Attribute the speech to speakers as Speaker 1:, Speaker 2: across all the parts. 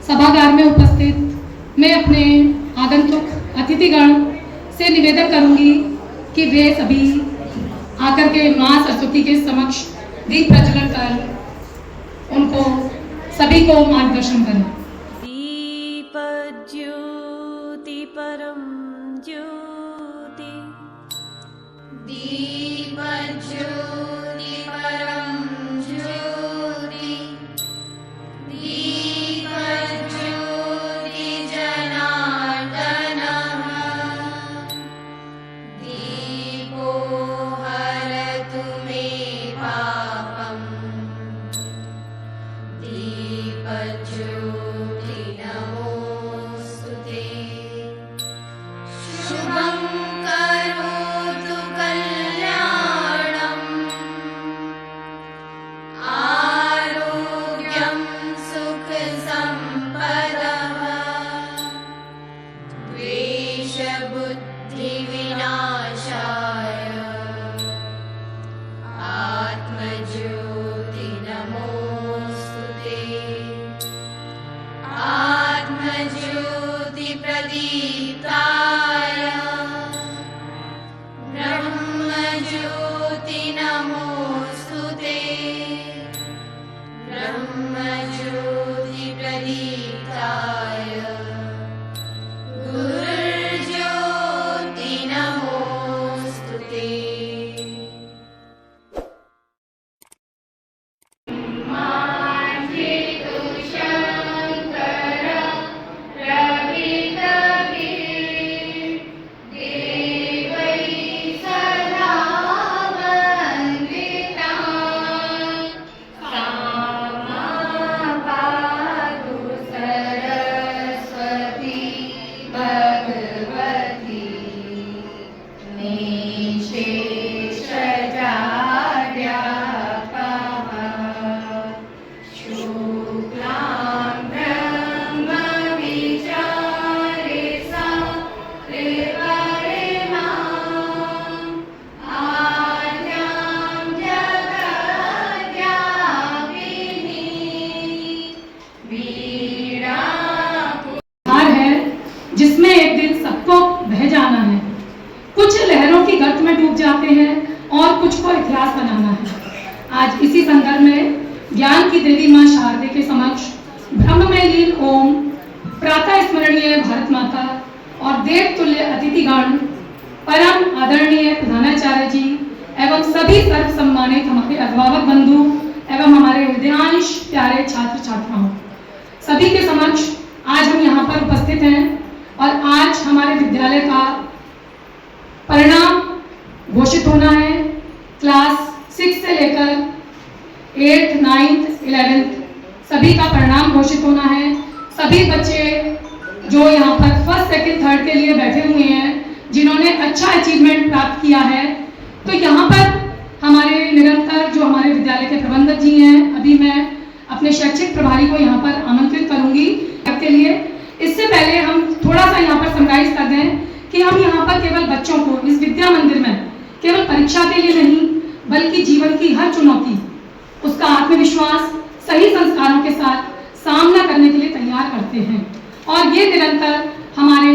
Speaker 1: सभागार में उपस्थित मैं अपने आगंतुक अतिथिगण से निवेदन करूंगी कि वे सभी आकर के मां सरस्वती के समक्ष दीप प्रज्वलन कर उनको सभी को मार्गदर्शन करें।
Speaker 2: दीप ज्योति परम ज्योति,
Speaker 3: दीप ज्योति परम ज्योति, दीप ज्योति जनार्दनः, दीपो हरतु मे पापम्, दीप ज्योति नमोस्तुते, शुभं करोतु कल्याणम्, आरोग्यं सुख संपदः, द्वेष बुद्धि विनाशाय, आत्मज्योति नमोस्तुते, आत्मज्योति प्रदीप्ताय, ब्रह्मज्योति नमोस्तुते, ब्रह्मज्योति प्रदीप्ताय, गुरुज्योति नमोस्तुते।
Speaker 1: जिसमें एक दिन सबको बह जाना है। कुछ लहरों की गर्त में डूब जाते हैं और कुछ को इतिहास बनाना है। आज इसी संदर्भ में ज्ञान की देवी मां शारदे के समक्ष ब्रह्म में लीन ओम, प्रातः स्मरणीय भारत माता और देव तुल्य अतिथिगण, परम आदरणीय प्रधानाचार्य जी एवं सभी सर्व सम्मानित हमारे अभिभावक बंधु एवं हमारे हृदयांश प्यारे छात्र छात्राओं, सभी के समक्ष आज हम यहाँ पर उपस्थित हैं और आज हमारे विद्यालय का परिणाम घोषित होना है। क्लास 6 से लेकर 8th, 9th, 11th सभी का परिणाम घोषित होना है। सभी बच्चे जो यहाँ पर 1st, 2nd, 3rd के लिए बैठे हुए हैं, जिन्होंने अच्छा अचीवमेंट प्राप्त किया है, तो यहाँ पर हमारे निरंतर जो हमारे विद्यालय के प्रबंधक जी हैं, अभी मैं अपने शैक्षिक प्रभारी को यहाँ पर आमंत्रित करूंगी के लिए। इससे पहले हम थोड़ा सा यहाँ पर समराइज कर दें कि हम यहाँ पर केवल बच्चों को इस विद्या मंदिर में केवल परीक्षा के लिए नहीं, बल्कि जीवन की हर चुनौती, उसका आत्मविश्वास, सही संस्कारों के साथ सामना करने के लिए तैयार करते हैं। और ये निरंतर हमारे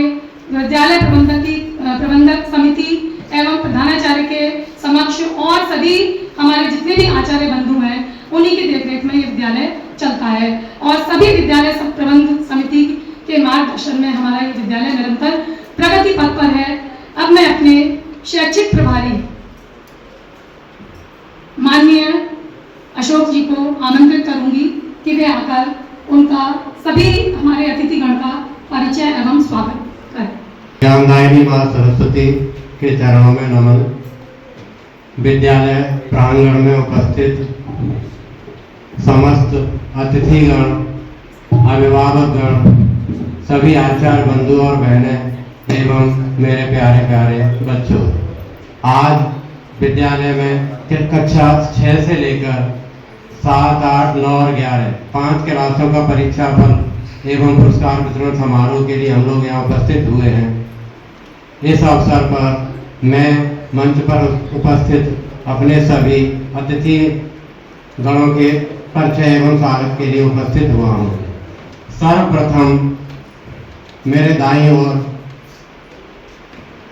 Speaker 1: विद्यालय प्रबंधक समिति एवं प्रधानाचार्य के समक्ष और सभी हमारे जितने भी आचार्य बंधु हैं, उन्हीं की देखरेख में ये विद्यालय चलता है और सभी विद्यालय प्रबंधक समिति के मार्गदर्शन में हमारा ये विद्यालय निरंतर प्रगति पथ पर है। अब मैं अपने शैक्षिक प्रभारी माननीय अशोक जी को आमंत्रित करूंगी कि वे आकर उनका सभी हमारे अतिथिगण का परिचय एवं स्वागत करें।
Speaker 4: ज्ञानदायिनी मां सरस्वती के चरणों में नमन। विद्यालय प्रांगण में उपस्थित समस्त अतिथिगण, अभिभावकगण, सभी आचार्य बंधु और बहनें एवं मेरे प्यारे प्यारे बच्चों, आज विद्यालय में कक्षा 6 से लेकर 7, 8, 9 और 11 5 क्लासों का परीक्षा फल एवं पुरस्कार वितरण समारोह के लिए हम लोग यहाँ उपस्थित हुए हैं। इस अवसर पर मैं मंच पर उपस्थित अपने सभी अतिथि गणों के परिचय एवं स्वागत के लिए उपस्थित हुआ हूँ। सर्वप्रथम मेरे दाईं ओर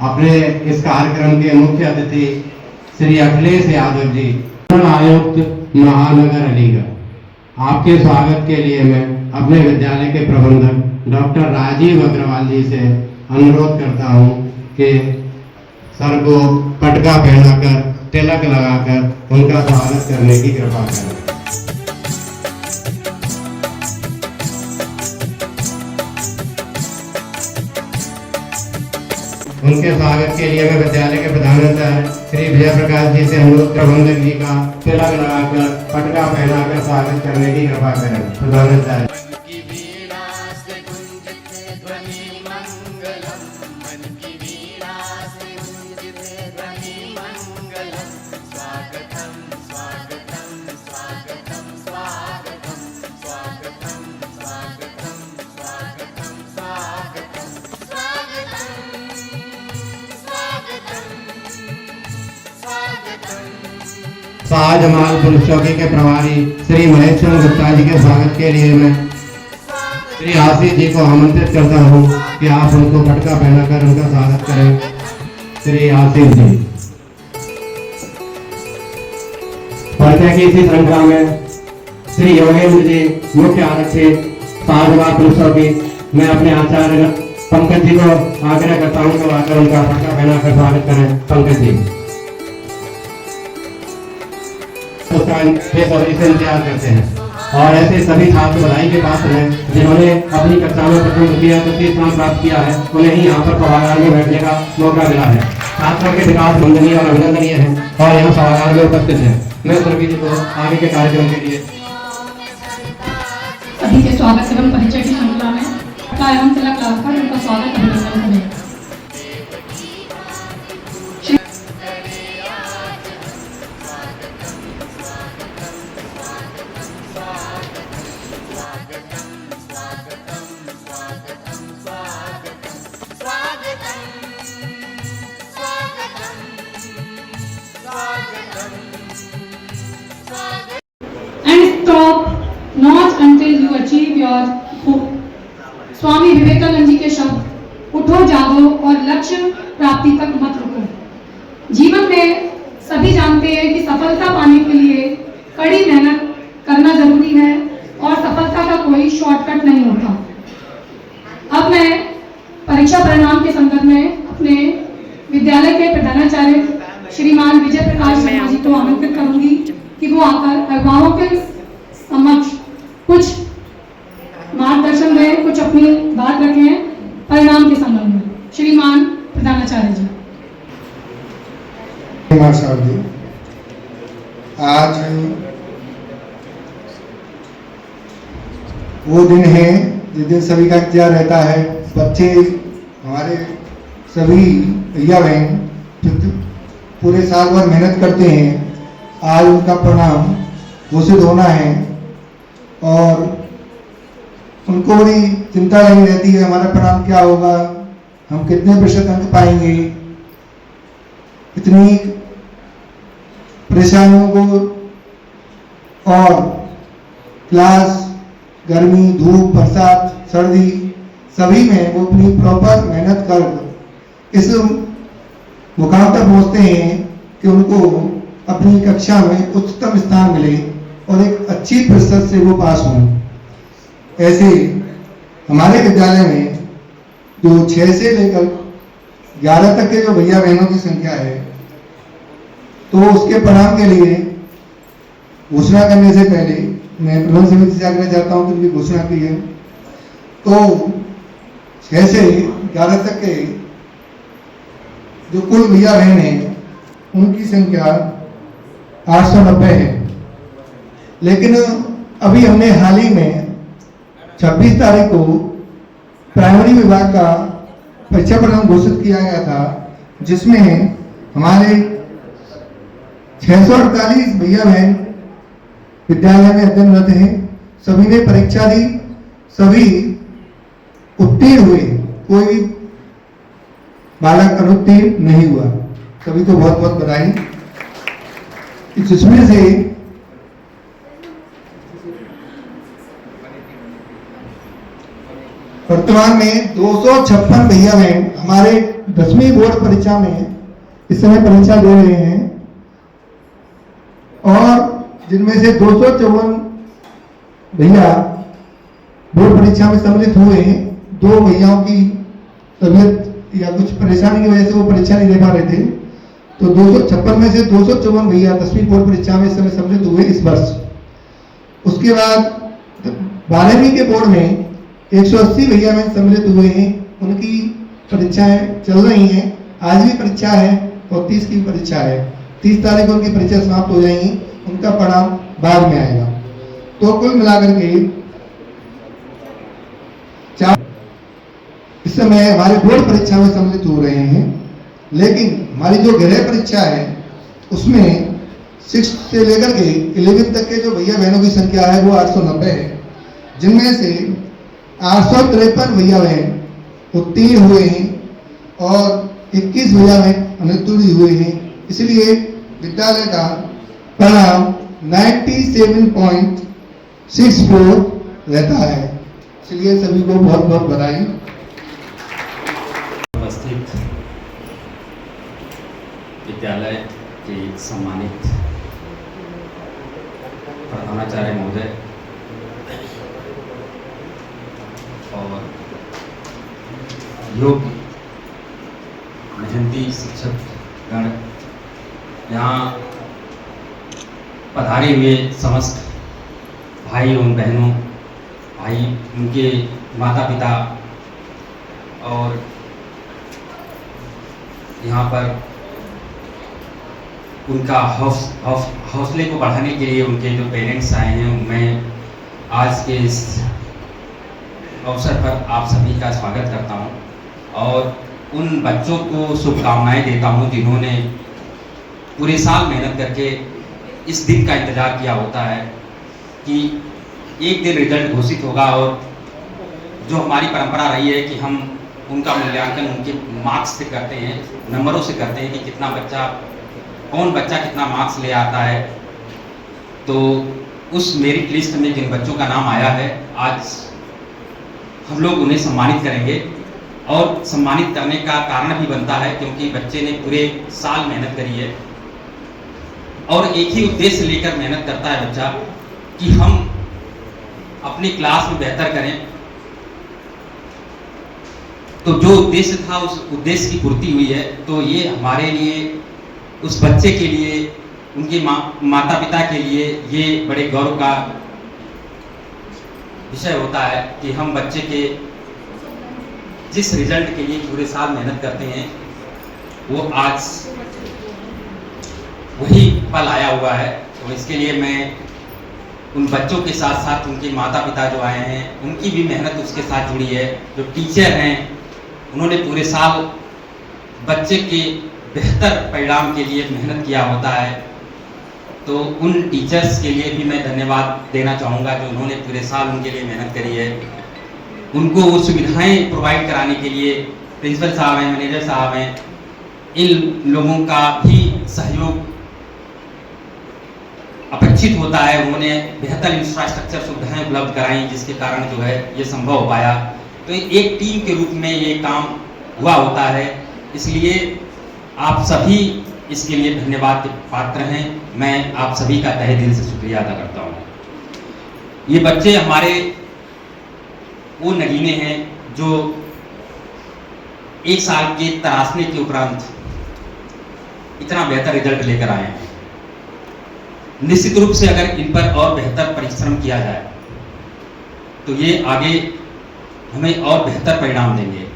Speaker 4: अपने इस कार्यक्रम के मुख्य अतिथि श्री अखिलेश यादव जी, आयुक्त महानगर अलीगढ़। आपके स्वागत के लिए मैं अपने विद्यालय के प्रबंधक डॉक्टर राजीव अग्रवाल जी से अनुरोध करता हूं कि सर को पटका पहनाकर तिलक लगाकर उनका स्वागत करने की कृपा करें। उनके स्वागत के लिए मैं विद्यालय के प्रधानाचार्य श्री विजय प्रकाश जी से अनुरोध प्रबंधक जी का तिलक लगाकर पटका पहनाकर स्वागत करने की कृपा करें। प्रधानाचार्य। शाहजमाल पुलिस चौकी के प्रभारी श्री महेश चंद्र गुप्ता जी के स्वागत के लिए मैं श्री आशीष जी को आमंत्रित करता हूं कि आप उनको पटका पहनाकर उनका स्वागत करें। श्री आशीष जी। परिचय की इसी श्रृंखला में श्री योगेंद्र जी, मुख्य आरक्षी शाहजमाल पुलिस चौकी, मैं अपने आचार्य पंकज जी को आग्रह करता हूं कि आकर उनका पटका पहनाकर स्वागत करें। पंकज जी बेसब्री से इंतजार करते हैं और ऐसे सभी छात्र बधाई के पात्र हैं जिन्होंने अपनी कक्षा में प्रथम द्वितीय तृतीय स्थान प्राप्त किया है। उन्हें ही यहाँ पर सभागार में बैठने का मौका मिला है। छात्रों के विकास वंदनीय और अभिनंदनीय है और यहाँ सभागार में उपस्थित है। मैं सभी जी को आगे के कार्यक्रम के लिए
Speaker 1: सभी के स्वागत एवं परिचय की श्रृंखला में एवं तिलक लगाकर उनका स्वागत अभिनंदन करें। And stop not until you achieve your hope. Swami Vivekananda ji के शब्द, उठो जागो और लक्ष्य प्राप्ति तक मत रुको। जीवन में सभी जानते हैं कि सफलता पाने के लिए कड़ी मेहनत करना जरूरी है और सफलता का कोई शॉर्टकट नहीं होता। अब मैं परीक्षा परिणाम के संदर्भ में अपने विद्यालय के प्रधानाचार्य श्रीमान विजय प्रकाश शर्मा जी को आमंत्रित करूंगी कि वो आकर अभिभावकों के समक्ष कुछ मार्गदर्शन दें, कुछ अपनी बात रखें परिणाम के संबंध में। श्रीमान प्रधानाचार्य जी।
Speaker 5: साहब जी, आज वो दिन है जिस दिन सभी का इंतजार रहता है। बच्चे हमारे सभी भैया बहन पूरे साल भर मेहनत करते हैं। आज उनका परिणाम घोषित होना है और उनको बड़ी चिंता लगी रहती है, हमारा परिणाम क्या होगा, हम कितने प्रतिशत अंक पाएंगे। इतनी परेशानियों को और क्लास, गर्मी, धूप, बरसात, सर्दी सभी में वो अपनी प्रॉपर मेहनत कर इस मुकाम तक पहुँचते हैं कि उनको अपनी कक्षा में उच्चतम स्थान मिले और एक अच्छी प्रतिशत से वो पास हों। ऐसे हमारे विद्यालय में जो 6 से लेकर 11 तक के जो भैया बहनों की संख्या है, तो उसके परिणाम के लिए घोषणा करने से पहले मैं प्रबंध समिति से आग्रह चाहता हूँ कि उनकी घोषणा की है। तो 6 से 11 तक के जो कुल भैया बहन हैं उनकी संख्या 890 है। लेकिन अभी हमने हाल ही में 26 तारीख को प्राइमरी विभाग का परीक्षा परिणाम घोषित किया गया था, जिसमें हमारे 648 भैया बहन विद्यालय में अध्ययनरत हैं। सभी ने परीक्षा दी, सभी उत्तीर्ण हुए, कोई बालक अनुत्तीर्ण नहीं हुआ। सभी को बहुत बहुत बधाई। जिसमें से 1 वर्तमान में 256 भैया बहन हमारे 10वीं बोर्ड परीक्षा में इस समय परीक्षा दे रहे हैं और जिनमें से 254 भैया बोर्ड परीक्षा में सम्मिलित हुए हैं। 2 भैयाओं की तबीयत या कुछ परेशानी की वजह से वो परीक्षा नहीं दे पा रहे थे, तो 256 में से 254 भैया 10वीं बोर्ड परीक्षा में इस समय सम्मिलित हुए इस वर्ष। उसके बाद 12वीं के बोर्ड में 180 भैया में सम्मिलित हुए हैं, उनकी परीक्षाएं चल रही हैं। आज भी परीक्षा है और 30 की परीक्षा है। 30 तारीख को उनकी परीक्षा समाप्त हो जाएंगी, उनका परिणाम बाद में आएगा। तो कुल मिलाकर के इस समय हमारे बोर्ड परीक्षा में सम्मिलित हो रहे हैं, लेकिन हमारी जो गृह परीक्षा है उसमें 6 से लेकर के 11 तक के जो भैया बहनों की संख्या है वो 890 है, जिनमें से 853 भैया बहन उत्तीर्ण हुए हैं और 21 भैया बहन अनुत्तीर्ण हुए हैं। इसलिए विद्यालय का परिणाम 97.64 रहता है। इसलिए सभी को बहुत बहुत बधाई।
Speaker 6: उपस्थित विद्यालय के सम्मानित प्रधानाचार्य महोदय और योग्य मेहनती शिक्षक गण, यहाँ पधारे हुए समस्त भाई एवं बहनों, भाई उनके माता पिता और यहाँ पर उनका हौसले को बढ़ाने के लिए उनके जो पेरेंट्स आए हैं, मैं आज के इस अवसर पर आप सभी का स्वागत करता हूं और उन बच्चों को शुभकामनाएं देता हूं जिन्होंने पूरे साल मेहनत करके इस दिन का इंतज़ार किया होता है कि एक दिन रिजल्ट घोषित होगा और जो हमारी परंपरा रही है कि हम उनका मूल्यांकन उनके मार्क्स से करते हैं, नंबरों से करते हैं कि कौन बच्चा कितना मार्क्स ले आता है। तो उस मेरिट लिस्ट में जिन बच्चों का नाम आया है, आज हम लोग उन्हें सम्मानित करेंगे और सम्मानित करने का कारण भी बनता है क्योंकि बच्चे ने पूरे साल मेहनत करी है और एक ही उद्देश्य लेकर मेहनत करता है बच्चा कि हम अपनी क्लास में बेहतर करें। तो जो उद्देश्य था उस उद्देश्य की पूर्ति हुई है, तो ये हमारे लिए, उस बच्चे के लिए, उनके माता पिता के लिए ये बड़े गौरव का विषय होता है कि हम बच्चे के जिस रिजल्ट के लिए पूरे साल मेहनत करते हैं वो आज वही पल आया हुआ है। तो इसके लिए मैं उन बच्चों के साथ साथ उनके माता पिता जो आए हैं उनकी भी मेहनत उसके साथ जुड़ी है। जो टीचर हैं उन्होंने पूरे साल बच्चे के बेहतर परिणाम के लिए मेहनत किया होता है, तो उन टीचर्स के लिए भी मैं धन्यवाद देना चाहूँगा जो उन्होंने पूरे साल उनके लिए मेहनत करी है। उनको वो सुविधाएं प्रोवाइड कराने के लिए प्रिंसिपल साहब हैं, मैनेजर साहब हैं, इन लोगों का भी सहयोग अपेक्षित होता है। उन्होंने बेहतर इंफ्रास्ट्रक्चर सुविधाएं उपलब्ध कराई जिसके कारण जो है ये संभव हो पाया। तो एक टीम के रूप में ये काम हुआ होता है, इसलिए आप सभी इसके लिए धन्यवाद के पात्र हैं। मैं आप सभी का तहे दिल से शुक्रिया अदा करता हूँ। ये बच्चे हमारे वो नगीने हैं जो एक साल के तराशने के उपरांत इतना बेहतर रिजल्ट लेकर आए हैं। निश्चित रूप से अगर इन पर और बेहतर परिश्रम किया जाए तो ये आगे हमें और बेहतर परिणाम देंगे।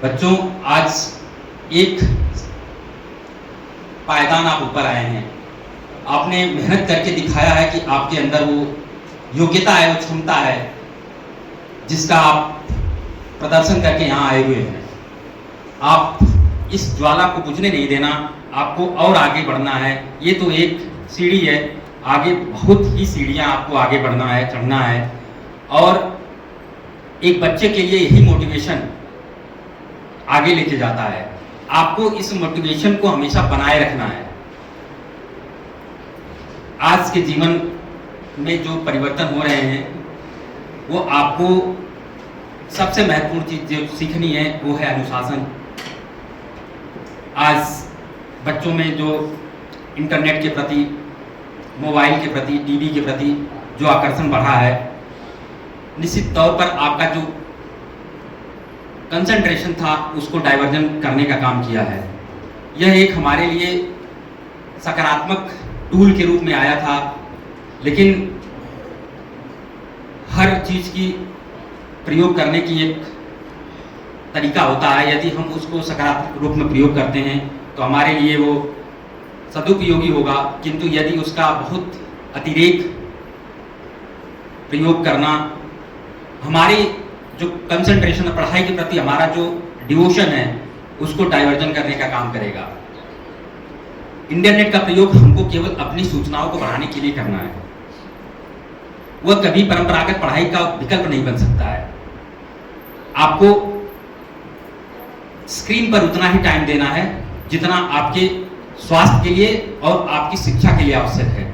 Speaker 6: बच्चों, आज एक पायदान आप ऊपर आए हैं, आपने मेहनत करके दिखाया है कि आपके अंदर वो योग्यता है, वो क्षमता है जिसका आप प्रदर्शन करके यहाँ आए हुए हैं। आप इस ज्वाला को बुझने नहीं देना, आपको और आगे बढ़ना है। ये तो एक सीढ़ी है, आगे बहुत ही सीढ़ियाँ आपको आगे बढ़ना है, चढ़ना है। और एक बच्चे के लिए यही मोटिवेशन आगे लेके जाता है। आपको इस मोटिवेशन को हमेशा बनाए रखना है। आज के जीवन में जो परिवर्तन हो रहे हैं वो आपको सबसे महत्वपूर्ण चीज जो सीखनी है वो है अनुशासन। आज बच्चों में जो इंटरनेट के प्रति, मोबाइल के प्रति, टीवी के प्रति जो आकर्षण बढ़ा है, निश्चित तौर पर आपका जो कंसंट्रेशन था उसको डाइवर्जन करने का काम किया है। यह एक हमारे लिए सकारात्मक टूल के रूप में आया था, लेकिन हर चीज की प्रयोग करने की एक तरीका होता है। यदि हम उसको सकारात्मक रूप में प्रयोग करते हैं तो हमारे लिए वो सदुपयोगी होगा, किंतु यदि उसका बहुत अतिरेक प्रयोग करना हमारी जो कंसंट्रेशन है, पढ़ाई के प्रति हमारा जो डिवोशन है, उसको डाइवर्जन करने का काम करेगा। इंटरनेट का प्रयोग हमको केवल अपनी सूचनाओं को बढ़ाने के लिए करना है, वह कभी परंपरागत पढ़ाई का विकल्प नहीं बन सकता है। आपको स्क्रीन पर उतना ही टाइम देना है जितना आपके स्वास्थ्य के लिए और आपकी शिक्षा के लिए आवश्यक है।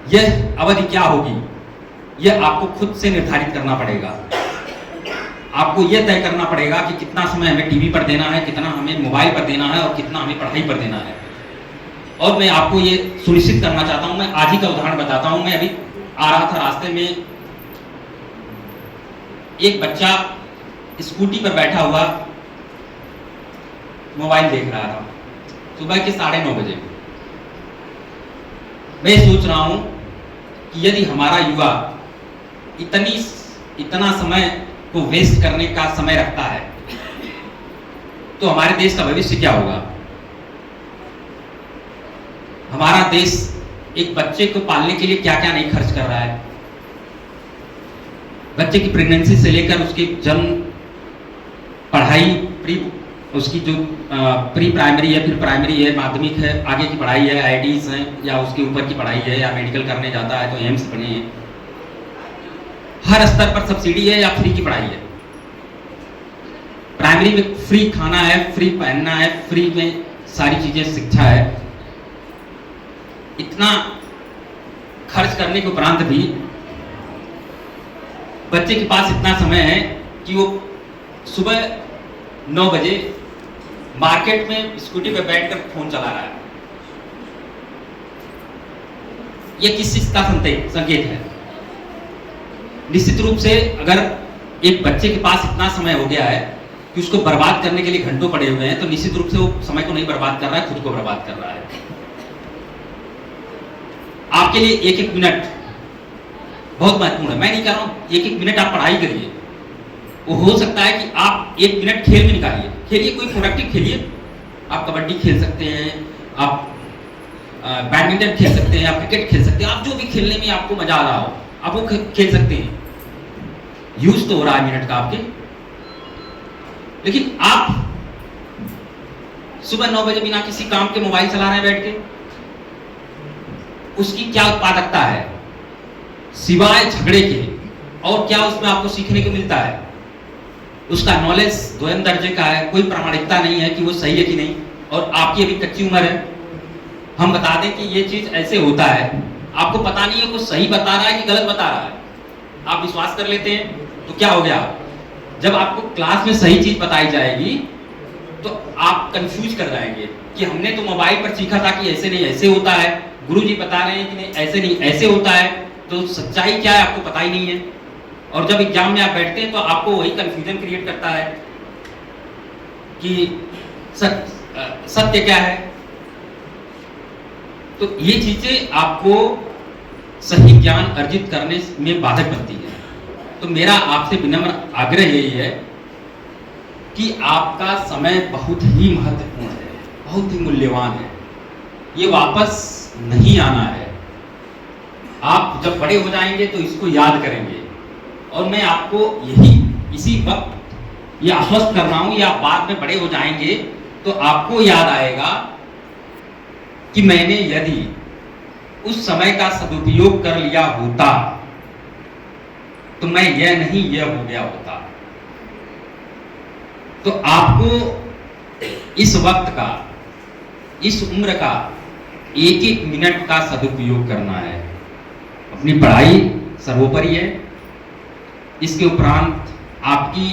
Speaker 6: यह अवधि क्या होगी, यह आपको खुद से निर्धारित करना पड़ेगा। आपको यह तय करना पड़ेगा कि कितना समय हमें टीवी पर देना है, कितना हमें मोबाइल पर देना है और कितना हमें पढ़ाई पर देना है। और मैं आपको ये सुनिश्चित करना चाहता हूं, मैं आज ही का उदाहरण बताता हूं। मैं अभी आ रहा था, रास्ते में एक बच्चा स्कूटी पर बैठा हुआ मोबाइल देख रहा था, सुबह के 9:30 बजे। मैं सोच रहा हूं कि यदि हमारा युवा इतना समय को वेस्ट करने का समय रखता है तो हमारे देश का भविष्य क्या होगा। हमारा देश एक बच्चे को पालने के लिए क्या क्या नहीं खर्च कर रहा है। बच्चे की प्रेगनेंसी से लेकर उसकी जन्म, पढ़ाई, उसकी जो प्री प्राइमरी है, फिर प्राइमरी है, माध्यमिक है, आगे की पढ़ाई है, आईआईटीज हैं, या उसके ऊपर की पढ़ाई है, या मेडिकल करने जाता है तो एम्स बने हैं। हर स्तर पर सब्सिडी है या फ्री की पढ़ाई है। प्राइमरी में फ्री खाना है, फ्री पहनना है, फ्री में सारी चीजें, शिक्षा है। इतना खर्च करने के उपरांत भी बच्चे के पास इतना समय है कि वो सुबह 9 बजे मार्केट में स्कूटी पर बैठकर फोन चला रहा है। यह किस चीज का संकेत है? निश्चित रूप से अगर एक बच्चे के पास इतना समय हो गया है कि उसको बर्बाद करने के लिए घंटों पड़े हुए हैं, तो निश्चित रूप से वो समय को नहीं बर्बाद कर रहा है, खुद को बर्बाद कर रहा है। आपके लिए एक एक मिनट बहुत महत्वपूर्ण है। मैं नहीं कह रहा हूं एक एक मिनट आप पढ़ाई करिए, वो हो सकता है कि आप एक मिनट खेल में निकालिए, खेलिए, कोई प्रोडक्टिव खेलिए। आप कबड्डी खेल सकते हैं, आप बैडमिंटन खेल सकते हैं, आप क्रिकेट खेल सकते हैं, आप जो भी खेलने में आपको मजा आ रहा हो आप वो खेल सकते हैं। यूज तो हो रहा है मिनट का आपके। लेकिन आप सुबह 9 बजे बिना किसी काम के मोबाइल चला रहे हैं बैठ के, उसकी क्या उत्पादकता है सिवाय झगड़े के? और क्या उसमें आपको सीखने को मिलता है? उसका नॉलेज द्वयम दर्जे का है, कोई प्रामाणिकता नहीं है कि वो सही है कि नहीं। और आपकी अभी कच्ची उम्र है, हम बता दें कि ये चीज ऐसे होता है, आपको पता नहीं है वो सही बता रहा है कि गलत बता रहा है, आप विश्वास कर लेते हैं, तो क्या हो गया? जब आपको क्लास में सही चीज बताई जाएगी तो आप कंफ्यूज कर जाएंगे कि हमने तो मोबाइल पर सीखा था कि ऐसे नहीं ऐसे होता है, गुरुजी बता रहे हैं कि नहीं ऐसे नहीं ऐसे होता है, तो सच्चाई क्या है आपको पता ही नहीं है। और जब एग्जाम में आप बैठते हैं तो आपको वही कंफ्यूजन क्रिएट करता है कि सत्य क्या है। तो ये चीजें आपको सही ज्ञान अर्जित करने में बाधक बनती है। तो मेरा आपसे विनम्र आग्रह यही है कि आपका समय बहुत ही महत्वपूर्ण है, बहुत ही मूल्यवान है, ये वापस नहीं आना है। आप जब बड़े हो जाएंगे तो इसको याद करेंगे। और मैं आपको इसी वक्त ये आश्वस्त कर रहा हूं, या बाद में बड़े हो जाएंगे तो आपको याद आएगा कि मैंने यदि उस समय का सदुपयोग कर लिया होता तो मैं यह नहीं यह हो गया होता। तो आपको इस वक्त का, इस उम्र का एक एक मिनट का सदुपयोग करना है। अपनी पढ़ाई सर्वोपरि है, इसके उपरांत आपकी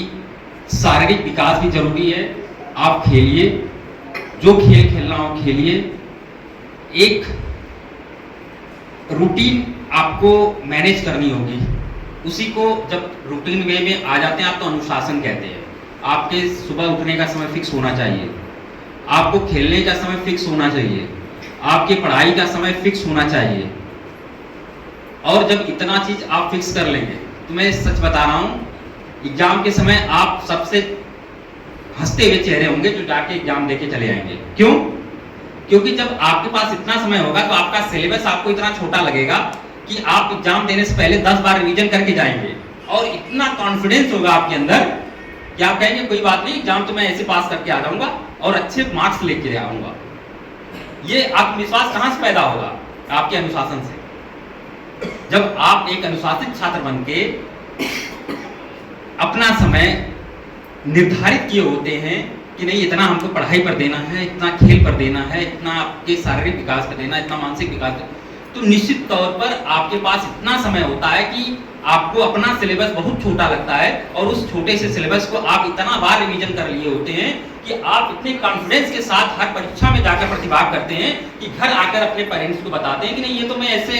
Speaker 6: शारीरिक विकास भी जरूरी है। आप खेलिए, जो खेल खेलना हो खेलिए। एक रूटीन आपको मैनेज करनी होगी, उसी को जब रूटीन वे में आ जाते हैं आप तो अनुशासन कहते हैं। आपके सुबह उठने का समय फिक्स होना चाहिए, आपको खेलने का समय फिक्स होना चाहिए, आपकी पढ़ाई का समय फिक्स होना चाहिए। और जब इतना चीज आप फिक्स कर लेंगे तो मैं सच बता रहा हूं, एग्जाम के समय आप सबसे हंसते हुए चेहरे होंगे जो जाके एग्जाम देके चले आएंगे। क्यों? क्योंकि जब आपके पास इतना समय होगा तो आपका सिलेबस आपको इतना छोटा लगेगा कि आप एग्जाम देने से पहले 10 बार रिवीजन करके जाएंगे और इतना कॉन्फिडेंस होगा आपके अंदर कि आप कहेंगे कोई बात नहीं, एग्जाम तो मैं ऐसे पास करके आ जाऊंगा और अच्छे मार्क्स लेके आऊंगा। ये आत्मविश्वास कहां से पैदा होगा? आपके अनुशासन से। जब आप एक अनुशासित छात्र बन के अपना समय निर्धारित किए होते हैं कि नहीं इतना हमको पढ़ाई पर देना है, इतना खेल पर देना है, इतना आपके शारीरिक विकास पर देना है, इतना मानसिक विकास पर, तो निश्चित तौर पर आपके पास इतना समय होता है कि आपको अपना सिलेबस बहुत छोटा लगता है और उस छोटे से सिलेबस को आप इतना बार रिवीजन कर लिए होते हैं कि आप इतने कॉन्फिडेंस के साथ हर परीक्षा में जाकर प्रतिभाग करते हैं कि घर आकर अपने पेरेंट्स को बताते हैं कि नहीं ये तो मैं ऐसे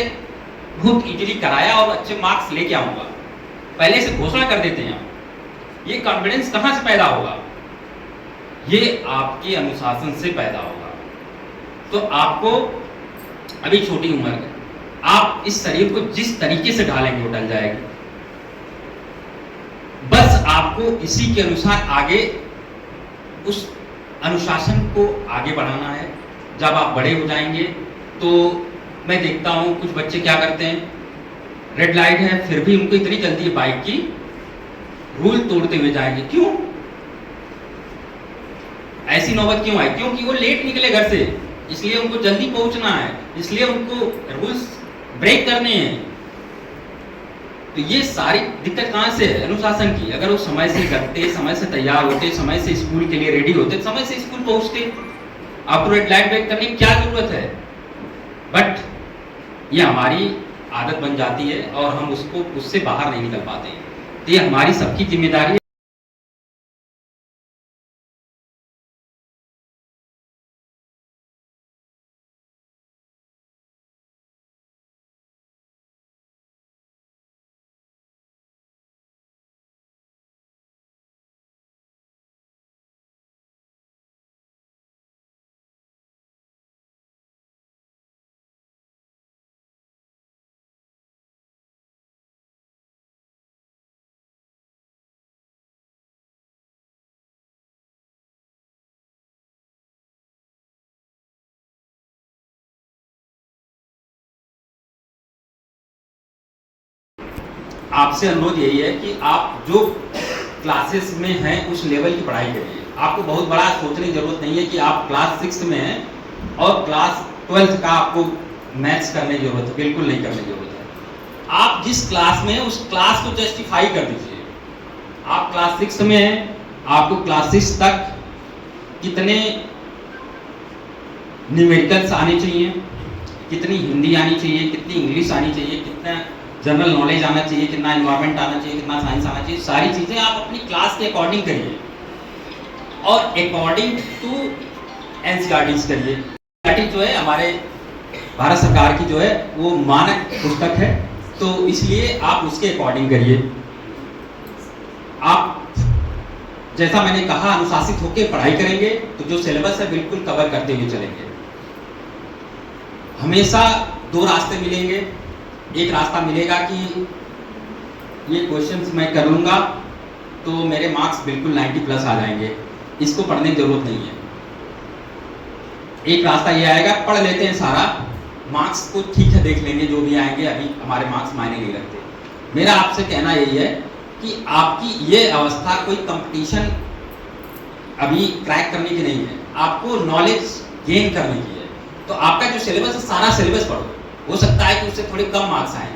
Speaker 6: बहुत इजीली कराया और अच्छे मार्क्स लेके आऊंगा। पहले से घोषणा कर देते हैं। ये कॉन्फिडेंस कहां से पैदा होगा? ये आपके अनुशासन से पैदा होगा। तो आपको अभी छोटी उम्र है, आप इस शरीर को जिस तरीके से ढालेंगे वो ढल जाएगी। बस आपको इसी के अनुसार आगे उस अनुशासन को आगे बढ़ाना है। जब आप बड़े हो जाएंगे तो मैं देखता हूं कुछ बच्चे क्या करते हैं, रेड लाइट है फिर भी उनको इतनी जल्दी है बाइक की, रूल तोड़ते हुए जाएंगे। क्यों? ऐसी नौबत क्यों आई? क्योंकि वो लेट निकले घर से, इसलिए उनको जल्दी पहुंचना है, इसलिए उनको रूल्स ब्रेक करने हैं। तो ये सारी दिक्कत कहां से है? अनुशासन की। अगर वो समय से करते, समय से तैयार होते, समय से स्कूल के लिए रेडी होते, समय से स्कूल पहुंचते, आपको रेड लाइट ब्रेक करने की क्या जरूरत है? बट ये हमारी आदत बन जाती है और हम उससे बाहर नहीं निकल पाते हैं। तो ये हमारी सबकी जिम्मेदारी है। आपसे अनुरोध यही है कि आप जो क्लासेस में हैं उस लेवल की पढ़ाई करिए। आपको बहुत बड़ा सोचने की जरूरत नहीं है कि आप क्लास 6 में हैं और क्लास 12 का आपको मैथ्स करने की जरूरत है। बिल्कुल नहीं करने की जरूरत है। आप जिस क्लास में हैं उस क्लास को जस्टिफाई कर दीजिए। आप क्लास 6 में हैं, आपको क्लास 6 तक कितने न्यूमेरिकल्स आने चाहिए, कितनी हिंदी आनी चाहिए, कितनी इंग्लिश आनी चाहिए, कितना जनरल नॉलेज आना चाहिए, कितना एनवायरनमेंट आना चाहिए, कितना साइंस आना चाहिए, सारी चीज़ें आप अपनी क्लास के अकॉर्डिंग करिए और अकॉर्डिंग टू एनसीईआरटीज करिए। एनसीईआरटी जो है हमारे भारत सरकार की जो है वो मानक पुस्तक है, तो इसलिए आप उसके अकॉर्डिंग करिए। आप जैसा मैंने कहा अनुशासित होकर पढ़ाई करेंगे तो जो सिलेबस है बिल्कुल कवर करते हुए चलेंगे। हमेशा दो रास्ते मिलेंगे। एक रास्ता मिलेगा कि ये क्वेश्चंस मैं कर लूँगा तो मेरे मार्क्स बिल्कुल 90+ आ जाएंगे, इसको पढ़ने की जरूरत नहीं है। एक रास्ता ये आएगा पढ़ लेते हैं सारा, मार्क्स को ठीक है देख लेंगे जो भी आएंगे, अभी हमारे मार्क्स मायने नहीं रखते। मेरा आपसे कहना यही है कि आपकी ये अवस्था कोई कंपटीशन अभी क्रैक करने की नहीं है, आपको नॉलेज गेन करने की है। तो आपका जो सिलेबस है सारा सिलेबस पढ़ो, हो सकता है कि उससे थोड़े कम मार्क्स आए,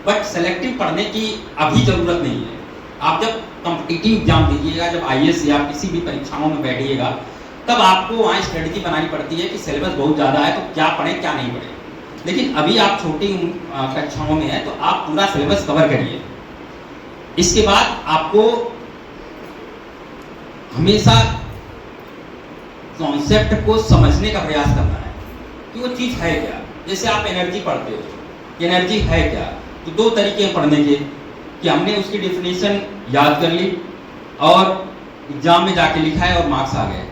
Speaker 6: बट सेलेक्टिव पढ़ने की अभी जरूरत नहीं है। आप जब कॉम्पिटिटिव एग्जाम दीजिएगा, जब आईएएस या किसी भी परीक्षाओं में बैठिएगा, तब आपको वहाँ स्ट्रेटजी बनानी पड़ती है कि सिलेबस बहुत ज़्यादा है तो क्या पढ़ें क्या नहीं पढ़ें। लेकिन अभी आप छोटी कक्षाओं में हैं तो आप पूरा सिलेबस कवर करिए। इसके बाद आपको हमेशा कॉन्सेप्ट को समझने का प्रयास करना है कि वो चीज़ है क्या। जैसे आप एनर्जी पढ़ते हो कि एनर्जी है क्या, तो दो तरीके हैं पढ़ने के कि हमने उसकी डेफिनेशन याद कर ली और एग्जाम में जाके लिखा है और मार्क्स आ गए।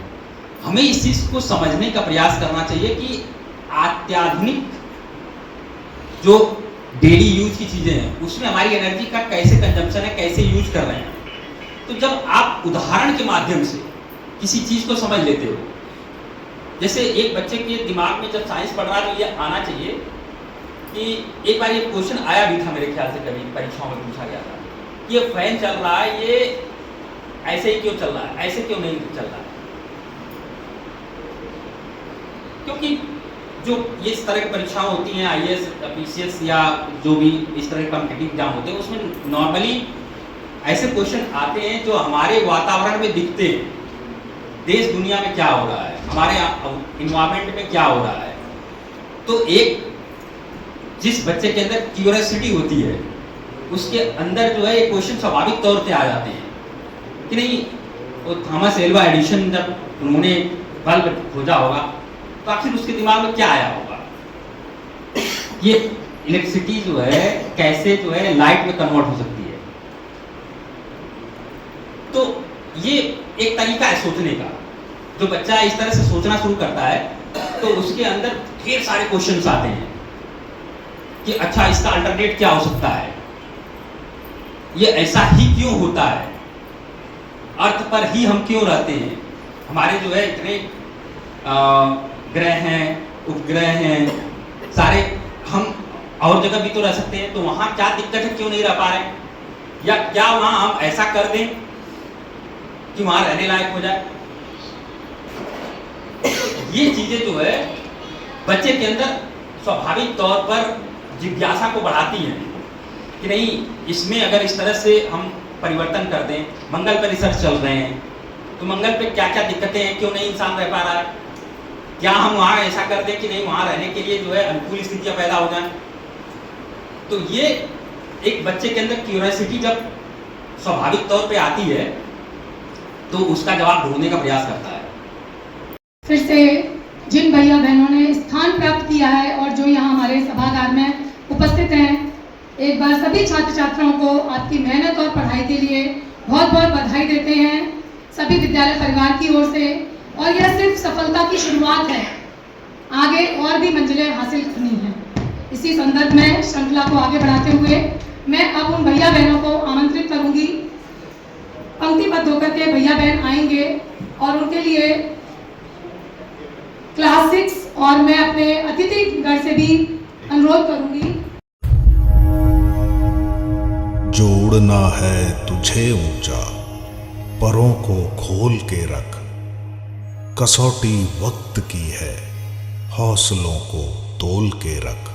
Speaker 6: हमें इस चीज़ को समझने का प्रयास करना चाहिए कि अत्याधुनिक जो डेली यूज की चीज़ें हैं उसमें हमारी एनर्जी का कैसे कंजम्पशन है, कैसे यूज कर रहे हैं। तो जब आप उदाहरण के माध्यम से किसी चीज़ को समझ लेते हो, जैसे एक बच्चे के दिमाग में जब साइंस पढ़ रहा है तो ये आना चाहिए कि एक बार ये क्वेश्चन आया भी था मेरे ख्याल से, कभी परीक्षाओं में पूछा गया था कि ये फैन चल रहा है, ये ऐसे ही क्यों चल रहा है, ऐसे क्यों नहीं चल रहा है। क्योंकि जो ये इस तरह की परीक्षाएं होती हैं IAS, PCS या जो भी इस तरह के कॉम्पिटिटिव एग्जाम होते हैं, उसमें नॉर्मली ऐसे क्वेश्चन आते हैं जो हमारे वातावरण में दिखते हैं, देश दुनिया में क्या हो रहा है, हमारे इन्वायरमेंट में क्या हो रहा है। तो एक जिस बच्चे के अंदर क्यूरियोसिटी होती है उसके अंदर जो है ये क्वेश्चन स्वाभाविक तौर पे आ जाते हैं कि नहीं। वो थॉमस एल्वा एडिशन जब उन्होंने बल्ब खोजा होगा तो आखिर उसके दिमाग में क्या आया होगा, ये इलेक्ट्रिसिटी जो है कैसे जो है लाइट में कन्वर्ट हो सकती है। तो ये एक तरीका है सोचने का। जो बच्चा इस तरह से सोचना शुरू करता है तो उसके अंदर ढेर सारे क्वेश्चंस आते हैं कि अच्छा इसका अल्टरनेट क्या हो सकता है, ये ऐसा ही क्यों होता है, अर्थ पर ही हम क्यों रहते हैं, हमारे जो है इतने ग्रह हैं, उपग्रह हैं, सारे हम और जगह भी तो रह सकते हैं, तो वहां क्या दिक्कत है, क्यों नहीं रह पा रहे, या क्या वहां हम ऐसा कर दें कि वहां रहने लायक हो जाए। ये चीजें जो है बच्चे के अंदर स्वाभाविक तौर पर जिज्ञासा को बढ़ाती हैं कि नहीं इसमें अगर इस तरह से हम परिवर्तन कर दें। मंगल पर रिसर्च चल रहे हैं तो मंगल पे क्या क्या दिक्कतें हैं, क्यों नहीं इंसान रह पा रहा है, क्या हम वहाँ ऐसा कर दें कि नहीं वहाँ रहने के लिए जो है अनुकूल स्थितियाँ पैदा हो जाएं। तो ये एक बच्चे के अंदर क्यूरियोसिटी जब स्वाभाविक तौर पे आती है तो उसका जवाब ढूंढने का प्रयास करता है।
Speaker 1: फिर से जिन भैया बहनों ने स्थान प्राप्त किया है और जो यहाँ हमारे सभागार में उपस्थित हैं, एक बार सभी छात्र छात्राओं को आपकी मेहनत और पढ़ाई के लिए बहुत बहुत बधाई देते हैं सभी विद्यालय परिवार की ओर से। और यह सिर्फ सफलता की शुरुआत है, आगे और भी मंजिलें हासिल करनी है। इसी संदर्भ में श्रृंखला को आगे बढ़ाते हुए मैं अब उन भैया बहनों को आमंत्रित करूंगी। पंक्तिबद्ध होकर के भैया बहन आएंगे और उनके लिए क्लास 6 और मैं अपने अतिथिगण से भी अनुरोध करूंगी।
Speaker 7: जोड़ना है तुझे ऊंचा, परों को खोल के रख, कसौटी वक्त की है, हौसलों को तोल के रख।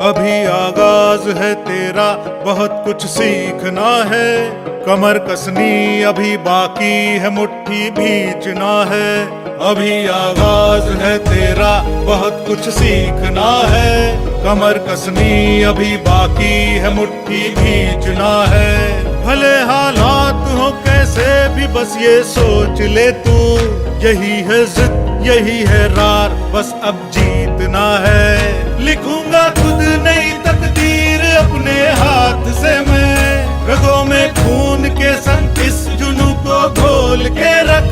Speaker 7: अभी आगाज है तेरा, बहुत कुछ सीखना है, कमर कसनी अभी बाकी है, मुट्ठी भींचना है। अभी आगाज है तेरा, बहुत कुछ सीखना है, कमर कसनी अभी बाकी है, मुट्ठी भींचना है। भले हालात हो कैसे भी बस ये सोच ले तू, यही है जिद यही है रार, बस अब जीतना है। लिखूंगा खुद नई तकदीर अपने हाथ से मैं, रगों में खून के संग इस जुनू को घोल के रख।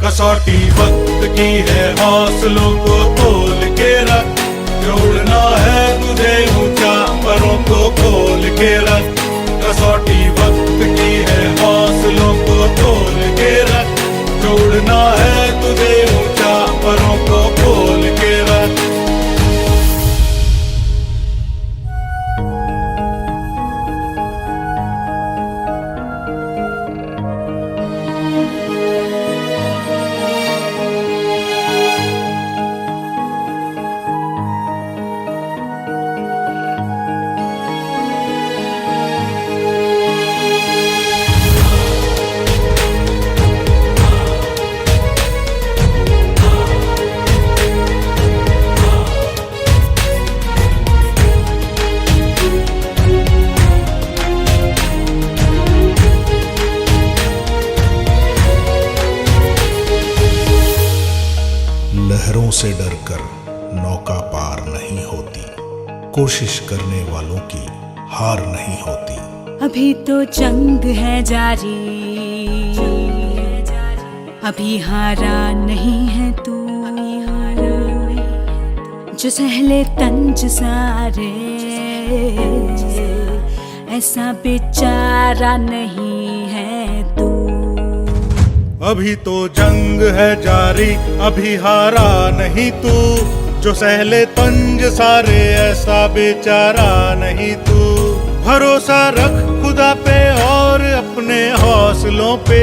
Speaker 7: कसौटी वक्त की है, हौसलों को तोल के रख। जोड़ना है तुझे ऊंचा, परों को खोल के रख। कसौटी वक्त की है, हौसलों को तोल के रख। जोड़ना है तुझे ऊंचा, परों को खोल के रख। लहरों से डरकर नौका पार नहीं होती, कोशिश करने वालों की हार नहीं होती।
Speaker 2: अभी तो जंग है जारी, अभी हारा नहीं है तू, जो सहले तंज सारे ऐसा बेचारा नहीं है तू।
Speaker 7: अभी तो जंग है जारी, अभी हारा नहीं तू, जो सहले तंज सारे ऐसा बेचारा नहीं तू। भरोसा रख खुदा पे और अपने हौसलों पे,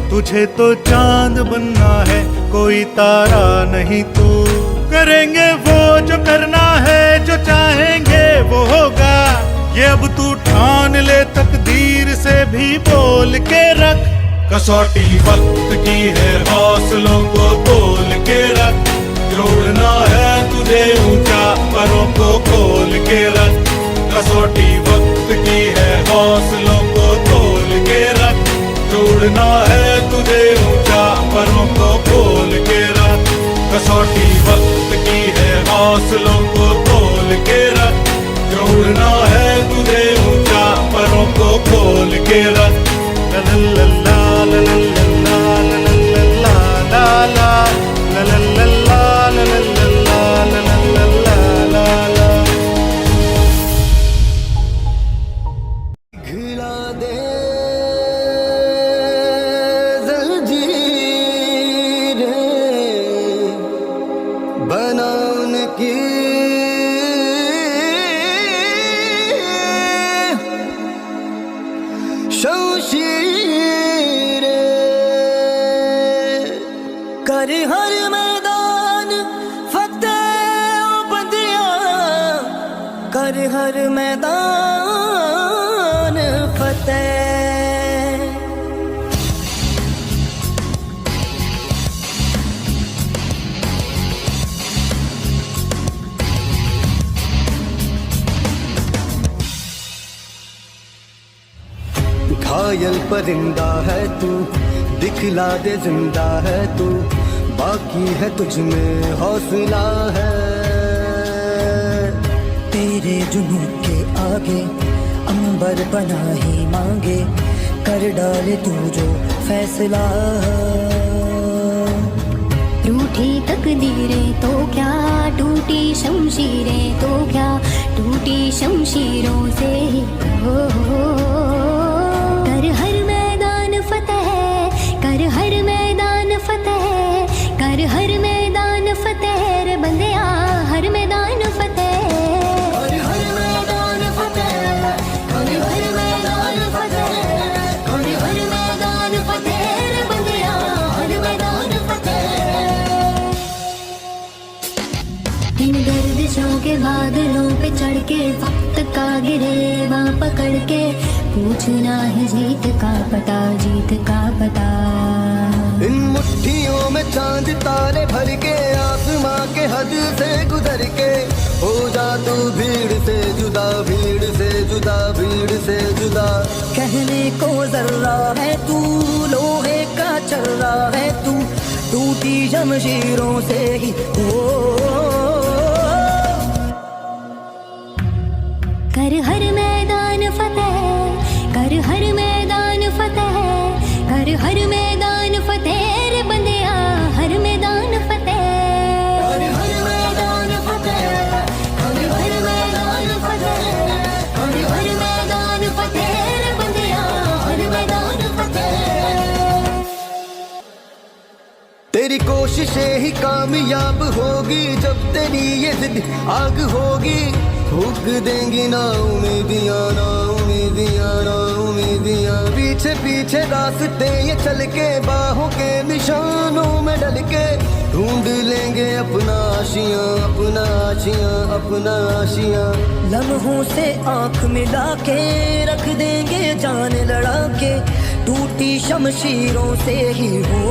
Speaker 7: तुझे तो चांद बनना है कोई तारा नहीं तू। करेंगे वो जो करना है, जो चाहेंगे वो होगा, ये अब तू ठान ले, तकदीर से भी बोल के रख। कसौटी वक्त की है, हौसलों को तोल के रख, जोड़ना है तुझे ऊंचा, परों को खोल के रख। कसौटी वक्त की है, हौसलों को तोल के रख, जोड़ना है तुझे ऊंचा, परों को खोल के रख। कसौटी वक्त की है, हौसलों को तोल के रख, जोड़ना है तुझे ऊंचा, परों को खोल के रख। ला ला ला ला ला ला ला ला ला ला ला ला ला
Speaker 8: कर हर मैदान फतेह ओ बंदिया, कर हर मैदान फतेह। घायल परिंदा है तू, दिखला दे जिंदा है तू, बाकी है तुझ में हौसला है। तेरे जुनून के आगे अंबर बना ही मांगे, कर डाले तू जो फैसला।
Speaker 9: रूठी तकदीरें तो क्या, टूटी शमशीरें तो क्या, टूटी शमशीरों से ही हो। कर हर मैदान फतेह, कर हर मैदान फतेह, कर हर मैदान फतेह रे बंदिया, हर मैदान फतेह। कर हर मैदान फतेह, कर हर मैदान फतेह, कर हर मैदान फतेह रे बंदिया, हर मैदान फतेह। इन गर्दिशों के बादलों पे चढ़ के, वक्त का गिरेवा पकड़ के, पूछना है जीत का पता, जीत का पता।
Speaker 8: इन मुट्ठियों में चांद तारे भर के, आसमां के हद से गुजर के, हो जा तू भीड़ से जुदा, भीड़ से जुदा, भीड़ से जुदा। कहने को जर्रा है तू, लोहे का चर्रा है तू, टूटी जमशीरों से ही हो।
Speaker 9: कर हर मैदान फतेह, कर हर मैदान फतेह, कर हर मैदान फतेह रे बंदिया, हर मैदान फतेह। कर हर मैदान फतेह, कर हर मैदान फतेह, कर हर मैदान फतेह रे बंदिया, हर मैदान फतेह।
Speaker 8: तेरी कोशिशें ही कामयाब होगी, जब तेरी ये जिद आग होगी, फूक देंगी ना उम्मीदियां, ना उम्मीदियां, ना उम्मीदियां। पीछे पीछे रास्ते ये चल के, बाहों के निशानों में डल के, ढूंढ लेंगे अपना आशियां, अपना आशियां, अपना आशियां। लम्हों से आंख मिला के, रख देंगे जान लड़ा के, टूटी शमशीरों से ही हो।